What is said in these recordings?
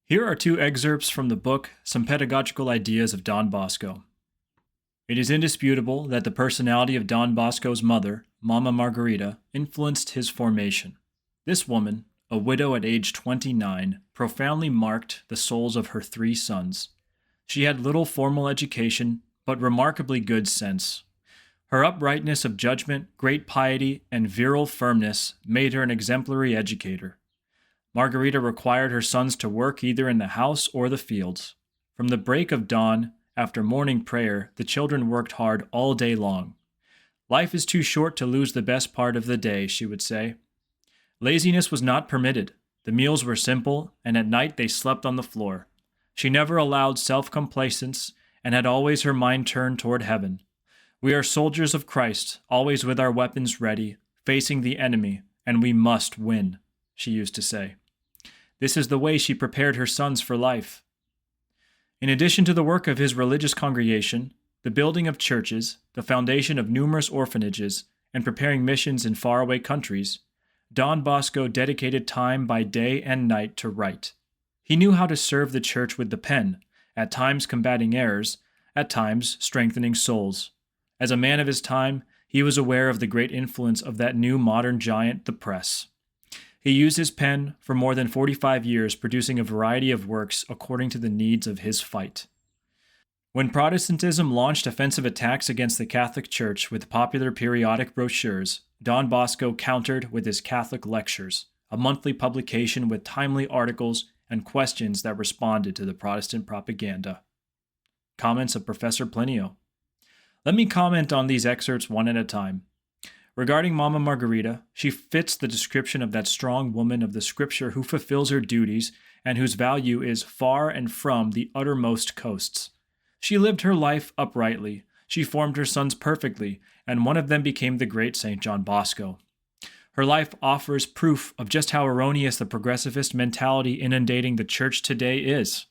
Here are two excerpts from the book, Some Pedagogical Ideas of Don Bosco. It is indisputable that the personality of Don Bosco's mother, Mama Margherita, influenced his formation. This woman, a widow at age 29, profoundly marked the souls of her three sons. She had little formal education, but remarkably good sense. Her uprightness of judgment, great piety, and virile firmness made her an exemplary educator. Margherita required her sons to work either in the house or the fields. From the break of dawn, after morning prayer, the children worked hard all day long. Life is too short to lose the best part of the day, she would say. Laziness was not permitted. The meals were simple, and at night they slept on the floor. She never allowed self-complacence, and had always her mind turned toward heaven. We are soldiers of Christ, always with our weapons ready, facing the enemy, and we must win, she used to say. This is the way she prepared her sons for life. In addition to the work of his religious congregation, the building of churches, the foundation of numerous orphanages, and preparing missions in faraway countries, Don Bosco dedicated time by day and night to write. He knew how to serve the church with the pen, at times combating errors, at times strengthening souls. As a man of his time, he was aware of the great influence of that new modern giant, the press. He used his pen for more than 45 years, producing a variety of works according to the needs of his fight. When Protestantism launched offensive attacks against the Catholic Church with popular periodic brochures, Don Bosco countered with his Catholic Lectures, a monthly publication with timely articles and questions that responded to the Protestant propaganda. Comments of Professor Plinio. Let me comment on these excerpts one at a time. Regarding Mama Margherita, she fits the description of that strong woman of the Scripture who fulfills her duties and whose value is far and from the uttermost coasts. She lived her life uprightly, she formed her sons perfectly, and one of them became the great St. John Bosco. Her life offers proof of just how erroneous the progressivist mentality inundating the church today is.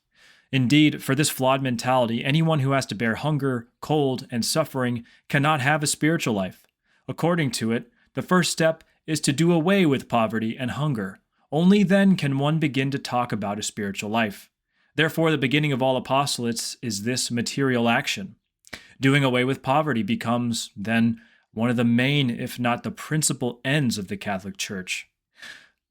Indeed, for this flawed mentality, anyone who has to bear hunger, cold, and suffering cannot have a spiritual life. According to it, the first step is to do away with poverty and hunger. Only then can one begin to talk about a spiritual life. Therefore, the beginning of all apostolates is this material action. Doing away with poverty becomes, then, one of the main, if not the principal ends of the Catholic Church.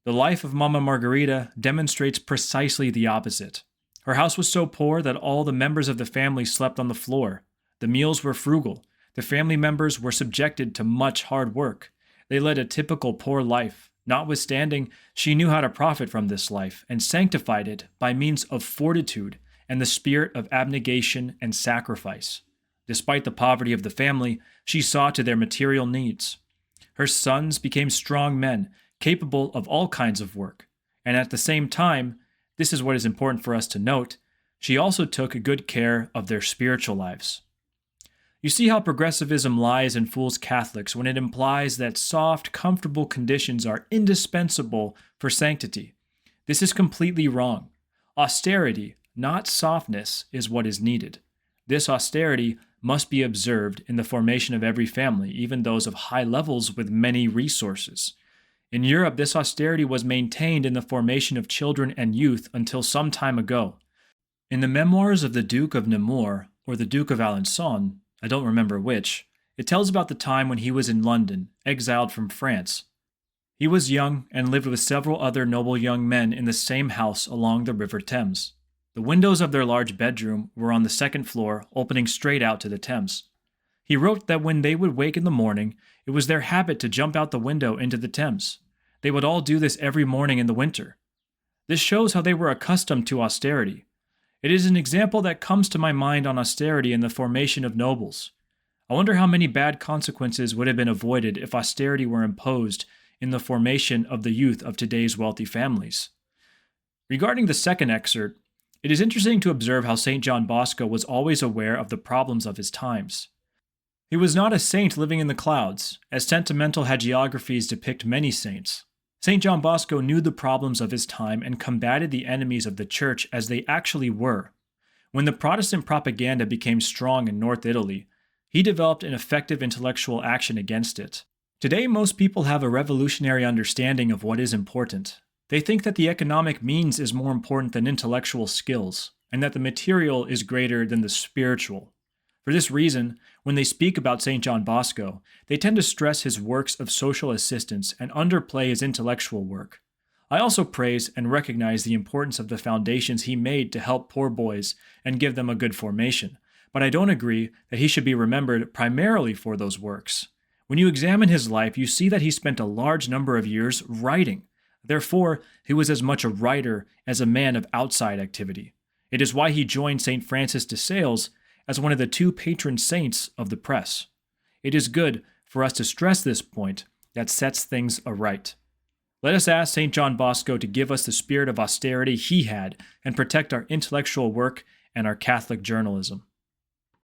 The life of Mama Margherita demonstrates precisely the opposite. Her house was so poor that all the members of the family slept on the floor. The meals were frugal. The family members were subjected to much hard work. They led a typical poor life. Notwithstanding, she knew how to profit from this life and sanctified it by means of fortitude and the spirit of abnegation and sacrifice. Despite the poverty of the family, she saw to their material needs. Her sons became strong men, capable of all kinds of work. And at the same time, this is what is important for us to note, she also took good care of their spiritual lives. You see how progressivism lies and fools Catholics when it implies that soft, comfortable conditions are indispensable for sanctity. This is completely wrong. Austerity, not softness, is what is needed. This austerity must be observed in the formation of every family, even those of high levels with many resources. In Europe, this austerity was maintained in the formation of children and youth until some time ago. In the memoirs of the Duke of Nemours, or the Duke of Alençon, I don't remember which, it tells about the time when he was in London, exiled from France. He was young and lived with several other noble young men in the same house along the River Thames. The windows of their large bedroom were on the second floor, opening straight out to the Thames. He wrote that when they would wake in the morning, it was their habit to jump out the window into the Thames. They would all do this every morning in the winter. This shows how they were accustomed to austerity. It is an example that comes to my mind on austerity in the formation of nobles. I wonder how many bad consequences would have been avoided if austerity were imposed in the formation of the youth of today's wealthy families. Regarding the second excerpt, it is interesting to observe how St. John Bosco was always aware of the problems of his times. He was not a saint living in the clouds, as sentimental hagiographies depict many saints. St. John Bosco knew the problems of his time and combated the enemies of the Church as they actually were. When the Protestant propaganda became strong in North Italy, he developed an effective intellectual action against it. Today, most people have a revolutionary understanding of what is important. They think that the economic means is more important than intellectual skills, and that the material is greater than the spiritual. For this reason, when they speak about St. John Bosco, they tend to stress his works of social assistance and underplay his intellectual work. I also praise and recognize the importance of the foundations he made to help poor boys and give them a good formation, but I don't agree that he should be remembered primarily for those works. When you examine his life, you see that he spent a large number of years writing. Therefore, he was as much a writer as a man of outside activity. It is why he joined St. Francis de Sales as one of the two patron saints of the press. It is good for us to stress this point that sets things aright. Let us ask St. John Bosco to give us the spirit of austerity he had and protect our intellectual work and our Catholic journalism.